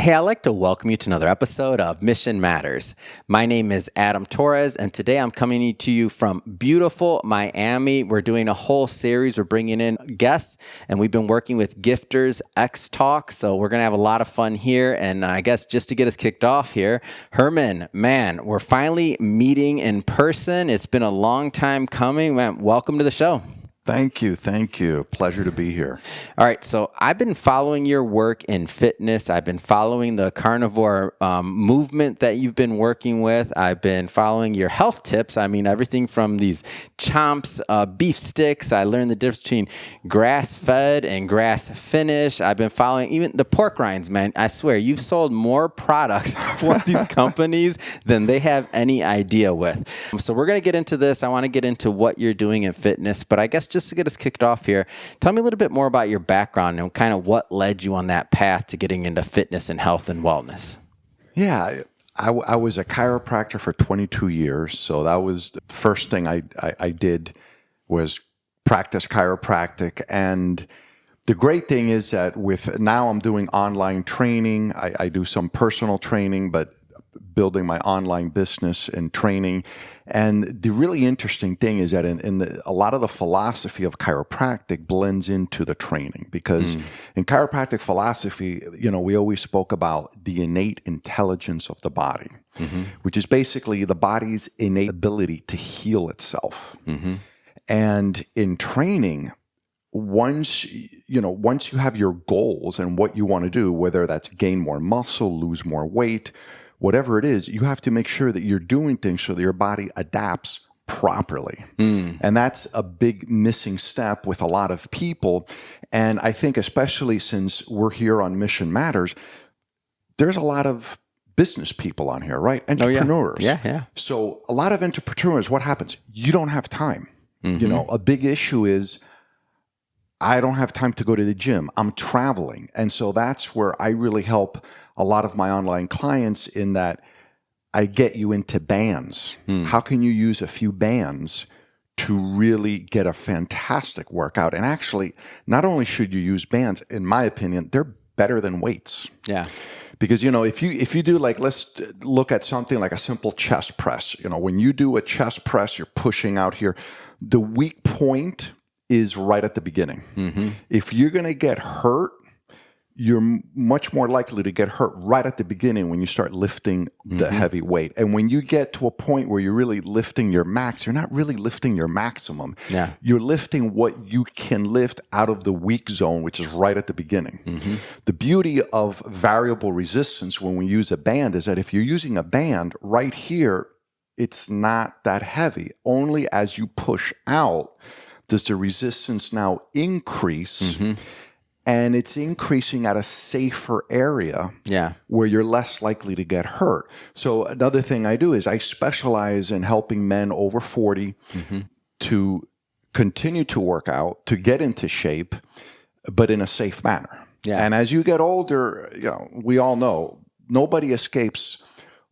Hey, I'd like to welcome you to another episode of Mission Matters. My name is Adam Torres, and today I'm coming to you from beautiful Miami. We're doing a whole series. We're bringing in guests, and we've been working with GifterX Talks, so we're going to have a lot of fun here. And I guess just to get us kicked off here, Hermann, man, we're finally meeting in person. It's been a long time coming. Man, welcome to the show. Thank you. Thank you. Pleasure to be here. All right. So I've been following your work in fitness. I've been following the carnivore movement that you've been working with. I've been following your health tips. I mean, everything from these chomps, beef sticks. I learned the difference between grass-fed and grass-finished. I've been following even the pork rinds, man. I swear, you've sold more products for these companies than they have any idea with. So we're going to get into this. I want to get into what you're doing in fitness, but I guess just to get us kicked off here, tell me a little bit more about your background and kind of what led you on that path to getting into fitness and health and wellness. Yeah, I was a chiropractor for 22 years. So that was the first thing I did was practice chiropractic. And the great thing is that now I'm doing online training. I do some personal training, but building my online business and training. And the really interesting thing is that a lot of the philosophy of chiropractic blends into the training, because in chiropractic philosophy, we always spoke about the innate intelligence of the body, which is basically the body's innate ability to heal itself. And in training, once you have your goals and what you want to do, whether that's gain more muscle, lose more weight, whatever it is, you have to make sure that you're doing things so that your body adapts properly. And that's a big missing step with a lot of people. And I think especially since we're here on Mission Matters, there's a lot of business people on here, right? Entrepreneurs. Oh, yeah. So a lot of entrepreneurs, what happens? You don't have time. A big issue is I don't have time to go to the gym. I'm traveling. And so that's where I really help a lot of my online clients in that I get you into bands. How can you use a few bands to really get a fantastic workout? And actually, not only should you use bands, in my opinion, they're better than weights. Yeah. Because, if you do let's look at something like a simple chest press. When you do a chest press, you're pushing out here. The weak point is right at the beginning. If you're going to get hurt, you're much more likely to get hurt right at the beginning when you start lifting the heavy weight. And when you get to a point where you're really lifting your max, you're not really lifting your maximum. Yeah. You're lifting what you can lift out of the weak zone, which is right at the beginning. The beauty of variable resistance when we use a band is that if you're using a band right here, it's not that heavy. Only as you push out does the resistance now increase. And it's increasing at a safer area where you're less likely to get hurt. So another thing I do is I specialize in helping men over 40 to continue to work out, to get into shape, but in a safe manner. And as you get older, we all know nobody escapes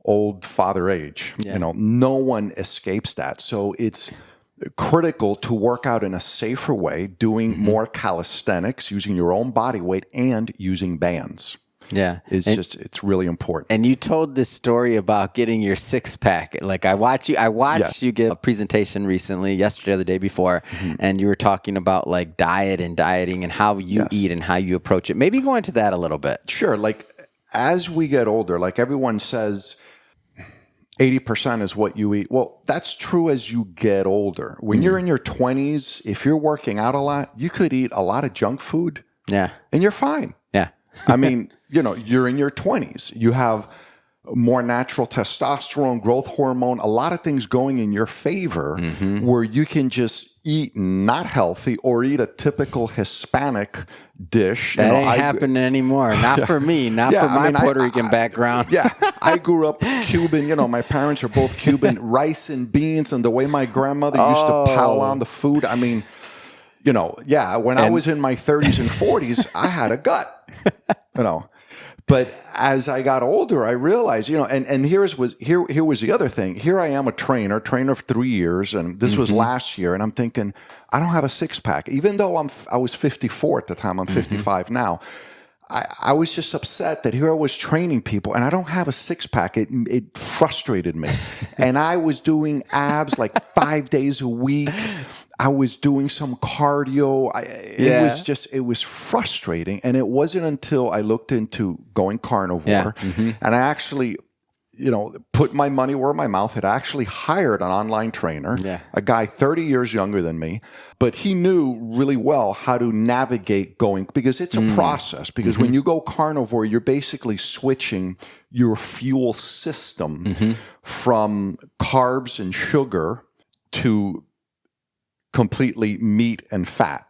old father age. No one escapes that. So it's critical to work out in a safer way, doing more calisthenics, using your own body weight, and using bands. Yeah. It's really important. And you told this story about getting your six pack. Like I watched you give a presentation recently, yesterday or the day before, and you were talking about like diet and dieting and how you eat and how you approach it. Maybe go into that a little bit. Sure. Like as we get older, like everyone says, 80% is what you eat. Well, that's true as you get older. When you're in your 20s, if you're working out a lot, you could eat a lot of junk food. Yeah. And you're fine. Yeah. I mean, you're in your 20s. You have more natural testosterone, growth hormone, a lot of things going in your favor where you can just eat not healthy or eat a typical Hispanic dish. That ain't happening anymore. Not for me. Not for my Puerto Rican background. I grew up Cuban. My parents are both Cuban. Rice and beans, and the way my grandmother used to pile on the food. I mean, when I was in my 30s and 40s, I had a gut. But as I got older, I realized, and here was the other thing. Here I am, a trainer of 3 years, and this was last year, and I'm thinking, I don't have a six pack, even though I was 54 at the time. I'm 55 now. I was just upset that here I was training people and I don't have a six pack. It frustrated me. And I was doing abs like 5 days a week. I was doing some cardio. It was frustrating. And it wasn't until I looked into going carnivore and I actually, put my money where my mouth had. Actually hired an online trainer, a guy 30 years younger than me, but he knew really well how to navigate going, because it's a process. Because when you go carnivore, you're basically switching your fuel system from carbs and sugar to completely meat and fat,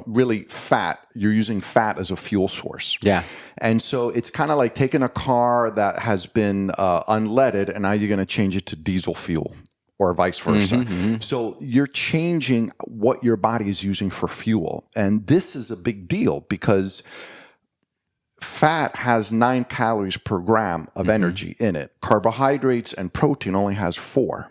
really fat. You're using fat as a fuel source. Yeah. And so it's kind of like taking a car that has been unleaded and now you're going to change it to diesel fuel or vice versa. So you're changing what your body is using for fuel. And this is a big deal because fat has 9 calories per gram of energy in it. Carbohydrates and protein only has 4.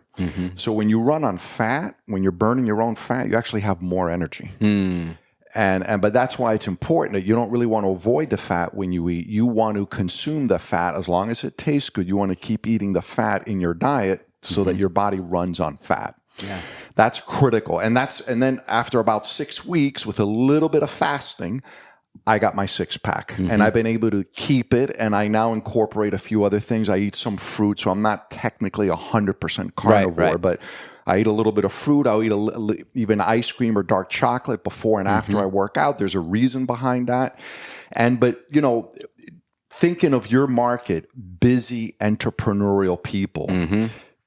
So when you run on fat, when you're burning your own fat, you actually have more energy. But that's why it's important that you don't really want to avoid the fat when you eat. You want to consume the fat as long as it tastes good. You want to keep eating the fat in your diet so that your body runs on fat. Yeah. That's critical. And then after about 6 weeks with a little bit of fasting, I got my 6-pack and I've been able to keep it. And I now incorporate a few other things. I eat some fruit. So I'm not technically 100% carnivore, but I eat a little bit of fruit. I'll eat even ice cream or dark chocolate before and after I work out. There's a reason behind that. But thinking of your market, busy entrepreneurial people,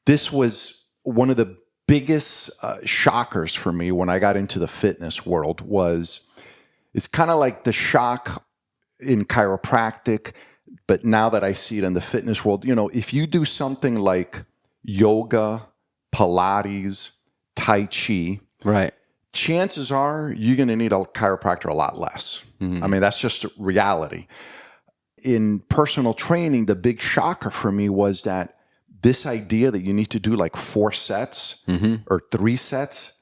this was one of the biggest shockers for me when I got into the fitness world. It's kind of like the shock in chiropractic, but now that I see it in the fitness world, if you do something like yoga, Pilates, Tai Chi, chances are you're going to need a chiropractor a lot less. I mean, that's just reality. In personal training, the big shocker for me was that this idea that you need to do like 4 sets or 3 sets,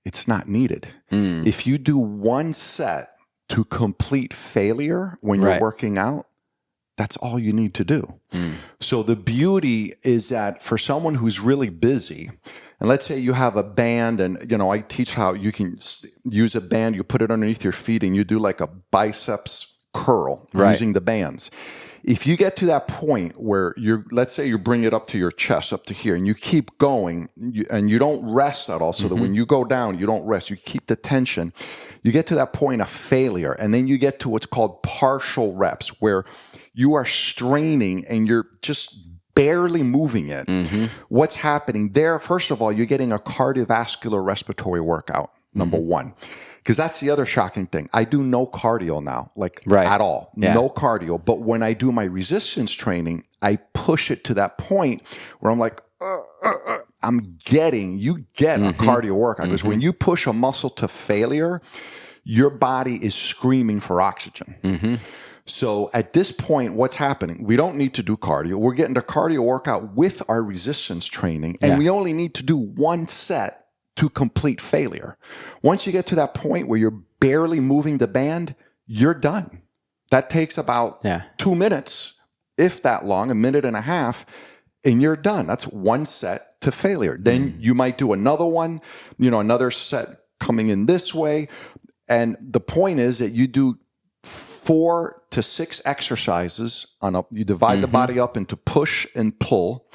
it's not needed. If you do 1 set to complete failure when you're working out, that's all you need to do. So the beauty is that for someone who's really busy, and let's say you have a band and, I teach how you can use a band, you put it underneath your feet and you do like a biceps curl using the bands. If you get to that point where let's say you bring it up to your chest, up to here, and you keep going, and you don't rest at all, so that when you go down, you don't rest, you keep the tension, you get to that point of failure, and then you get to what's called partial reps, where you are straining and you're just barely moving it. What's happening there? First of all, you're getting a cardiovascular respiratory workout, number one. Because that's the other shocking thing. I do no cardio now, at all. Yeah. No cardio. But when I do my resistance training, I push it to that point where I'm like, you get a cardio workout. Because when you push a muscle to failure, your body is screaming for oxygen. So at this point, what's happening? We don't need to do cardio. We're getting the cardio workout with our resistance training. And we only need to do 1 set to complete failure. Once you get to that point where you're barely moving the band, you're done. That takes about 2 minutes, if that long, 1.5 minutes, and you're done. That's 1 set to failure. Then you might do another one, another set coming in this way. And the point is that you do 4 to 6 exercises. You divide the body up into push and pull.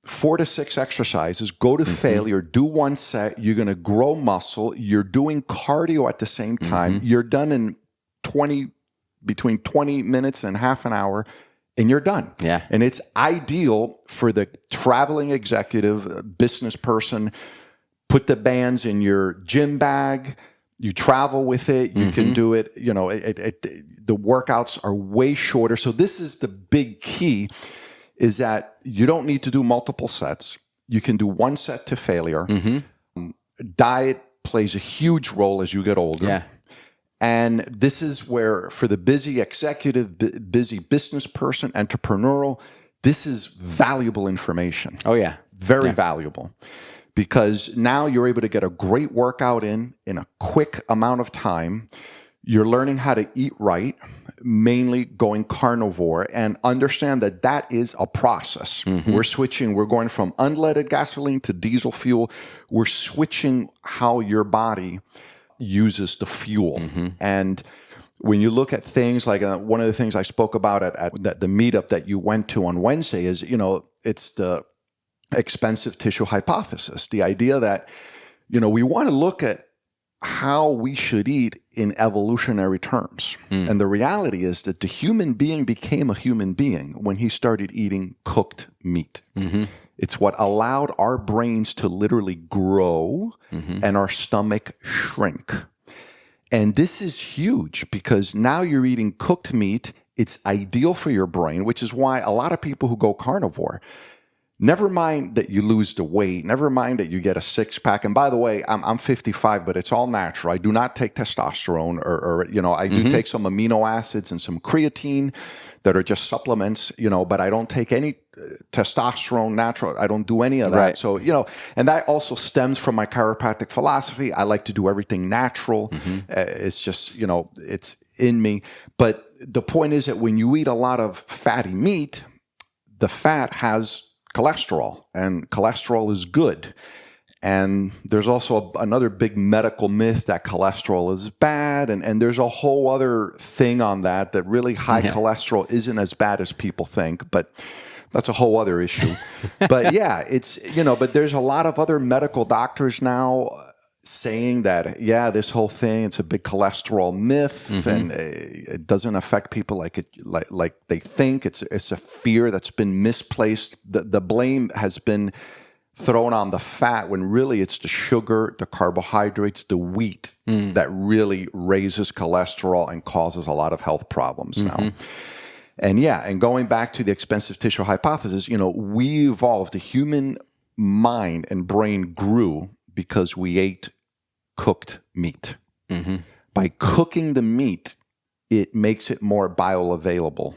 4 to 6 exercises, go to failure, do 1 set, you're going to grow muscle, you're doing cardio at the same time, you're done in between 20 minutes and half an hour, and you're done. Yeah. And it's ideal for the traveling executive, business person. Put the bands in your gym bag, you travel with it, you can do it, the workouts are way shorter. So this is the big key, is that you don't need to do multiple sets. You can do 1 set to failure. Diet plays a huge role as you get older. Yeah. And this is where, for the busy executive, busy business person, entrepreneurial, this is valuable information. Oh, yeah. Very valuable. Because now you're able to get a great workout in a quick amount of time. You're learning how to eat right, mainly going carnivore, and understand that that is a process. We're going from unleaded gasoline to diesel fuel. We're switching how your body uses the fuel. And when you look at things like one of the things I spoke about at the meetup that you went to on Wednesday is, it's the expensive tissue hypothesis, the idea that, we want to look at how we should eat in evolutionary terms. And the reality is that the human being became a human being when he started eating cooked meat. It's what allowed our brains to literally grow and our stomach shrink. And this is huge because now you're eating cooked meat. It's ideal for your brain, which is why a lot of people who go carnivore, never mind that you lose the weight, never mind that you get a six-pack. And by the way, I'm 55, but it's all natural. I do not take testosterone or I do take some amino acids and some creatine that are just supplements, but I don't take any testosterone natural. I don't do any of that. Right. So, and that also stems from my chiropractic philosophy. I like to do everything natural. It's just, it's in me. But the point is that when you eat a lot of fatty meat, the fat has cholesterol, and cholesterol is good. And there's also another big medical myth that cholesterol is bad. And there's a whole other thing on that really high cholesterol isn't as bad as people think. But that's a whole other issue. But yeah, it's, but there's a lot of other medical doctors now saying that, this whole thing, it's a big cholesterol myth and it doesn't affect people like they think. It's a fear that's been misplaced. The blame has been thrown on the fat when really it's the sugar, the carbohydrates, the wheat that really raises cholesterol and causes a lot of health problems now. And going back to the expensive tissue hypothesis, we evolved, the human mind and brain grew because we ate cooked meat. By cooking the meat, it makes it more bioavailable.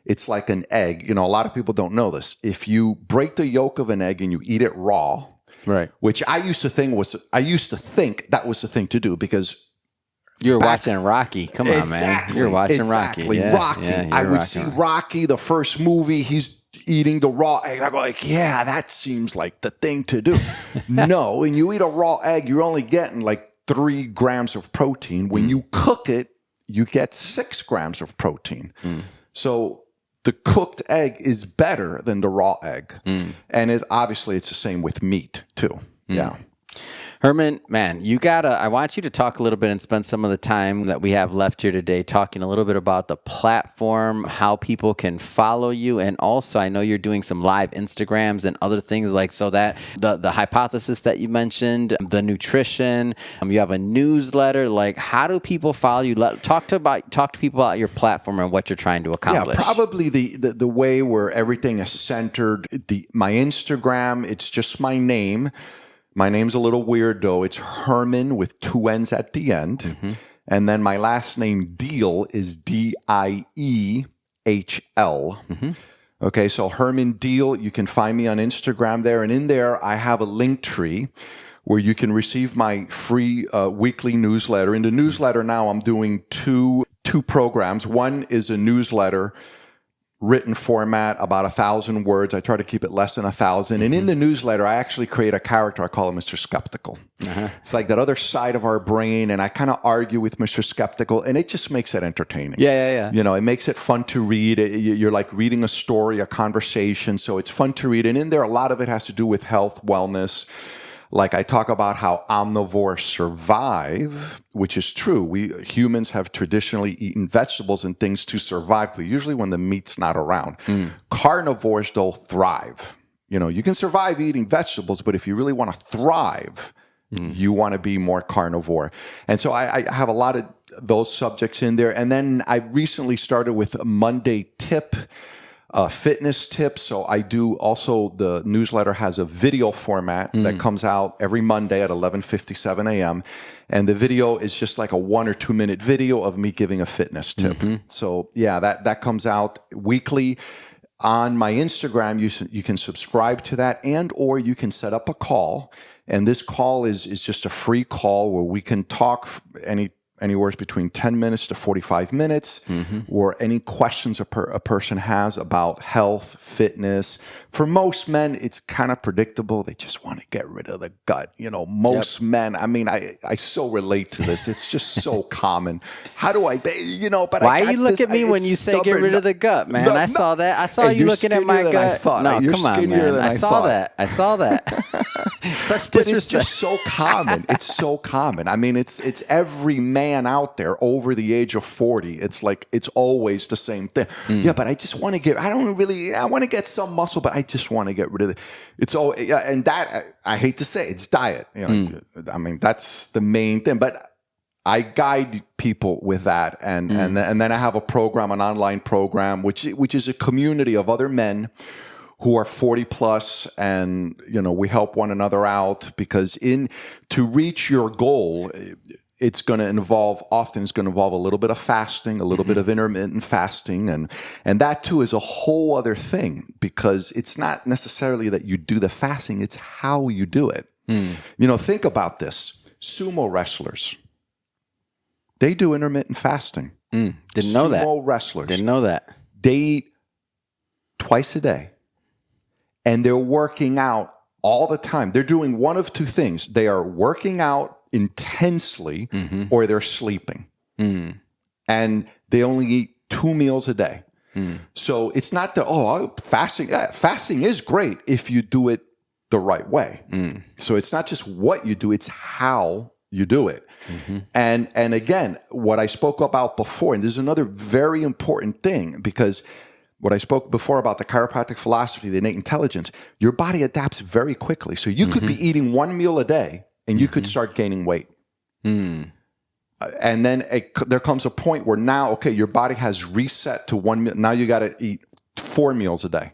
It's like an egg. A lot of people don't know this. If you break the yolk of an egg and you eat it raw, right? Which I used to think that was the thing to do because you're watching Rocky. Come on, man. You're watching Rocky. Rocky. I would see Rocky, the first movie. He's eating the raw egg. I go like, that seems like the thing to do. No, when you eat a raw egg, you're only getting like 3 grams of protein. When you cook it, you get 6 grams of protein. So the cooked egg is better than the raw egg. And obviously it's the same with meat too. Yeah. Hermann, man, I want you to talk a little bit and spend some of the time that we have left here today talking a little bit about the platform, how people can follow you. And also, I know you're doing some live Instagrams and other things so that the hypothesis that you mentioned, the nutrition, you have a newsletter. How do people follow you? Talk to people about your platform and what you're trying to accomplish. Yeah, probably the way where everything is centered. My Instagram, it's just my name. My name's a little weird, though. It's Hermann with 2 N's at the end. And then my last name, Diehl, is DIEHL. Okay, so HermannDiehl, you can find me on Instagram there. And in there, I have a link tree where you can receive my free weekly newsletter. In the newsletter now, I'm doing two programs. One is a newsletter written format, about 1,000 words. I try to keep it less than 1,000. And in the newsletter, I actually create a character. I call him Mr. Skeptical. It's like that other side of our brain. And I kind of argue with Mr. Skeptical. And it just makes it entertaining. Yeah. It makes it fun to read. You're like reading a story, a conversation. So it's fun to read. And in there, a lot of it has to do with health, wellness. Like I talk about how omnivores survive, which is true. We humans have traditionally eaten vegetables and things to survive, but usually when the meat's not around. Carnivores, though, thrive. You can survive eating vegetables, but if you really want to thrive, you want to be more carnivore. And so I have a lot of those subjects in there. And then I recently started with a Monday tip. Fitness tips. So I do also, the newsletter has a video format that comes out every Monday at 11:57 a.m. And the video is just like a 1 or 2 minute video of me giving a fitness tip. So that comes out weekly. On my Instagram, you can subscribe to that or you can set up a call. And this call is just a free call where we can talk anywhere between 10 minutes to 45 minutes, or any questions a person has about health, fitness. For most men, it's kind of predictable. They just want to get rid of the gut. Most men, I mean, I so relate to this. It's just so common. How do I, but why you look at me when you say get rid of the gut, man? I saw that. I saw you looking at my gut. No, come on, man. I saw that. Such disrespect. But it's just so common. It's so common. I mean, it's every man out there over the age of 40. It's like, it's always the same thing. Yeah, but I just want to I want to get some muscle, but I just want to get rid of it. It's all, and that, I hate to say, it's diet. I mean, that's the main thing, but I guide people with that. And then I have a program, an online program, which is a community of other men who are 40 plus, and we help one another out, because to reach your goal, it's going to involve a little bit of fasting, a little bit of intermittent fasting, and that too is a whole other thing, because it's not necessarily that you do the fasting, it's how you do it. Think about this. Sumo wrestlers, they do intermittent fasting. Didn't know that. Sumo wrestlers. Didn't know that. They eat twice a day. And they're working out all the time. They're doing one of two things. They are working out intensely, or they're sleeping. And they only eat 2 meals a day. So it's not fasting. Fasting is great if you do it the right way. So it's not just what you do, it's how you do it. And again, what I spoke about before, and this is another very important thing, because what I spoke before about the chiropractic philosophy, the innate intelligence, your body adapts very quickly. So you could be eating 1 meal a day and you could start gaining weight. And then there comes a point where now, your body has reset to 1 meal. Now you got to eat 4 meals a day.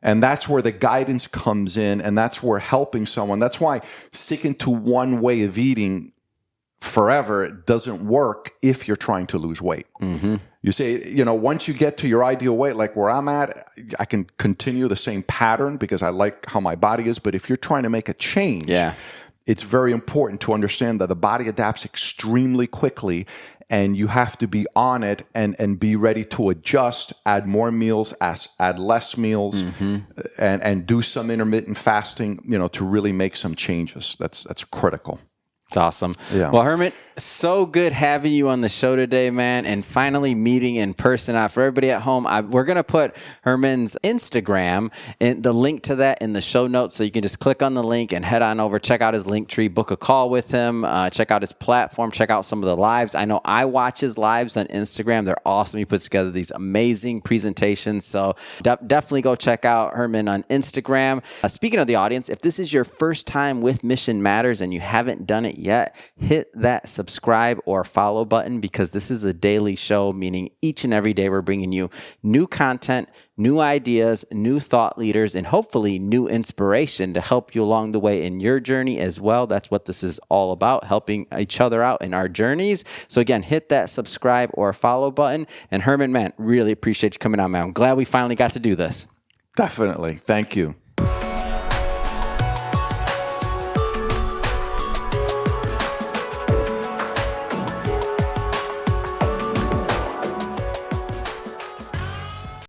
And that's where the guidance comes in, and that's where helping someone. That's why sticking to one way of eating forever doesn't work if you're trying to lose weight. You say, once you get to your ideal weight, like where I'm at, I can continue the same pattern because I like how my body is. But if you're trying to make a change, it's very important to understand that the body adapts extremely quickly, and you have to be on it and be ready to adjust, add more meals, add less meals, and do some intermittent fasting, to really make some changes. That's critical. It's awesome. Yeah. Well, Herman, so good having you on the show today, man, and finally meeting in person. For everybody at home, we're going to put Herman's Instagram and the link to that in the show notes, so you can just click on the link and head on over, check out his link tree, book a call with him, check out his platform, check out some of the lives. I know I watch his lives on Instagram. They're awesome. He puts together these amazing presentations, so definitely go check out Herman on Instagram. Speaking of the audience, if this is your first time with Mission Matters and you haven't done it yet, hit that subscribe or follow button, because this is a daily show, meaning each and every day we're bringing you new content, new ideas, new thought leaders, and hopefully new inspiration to help you along the way in your journey as well. That's what this is all about, helping each other out in our journeys. So again, hit that subscribe or follow button. And Herman, man, really appreciate you coming on, man. I'm glad we finally got to do this. Definitely. Thank you.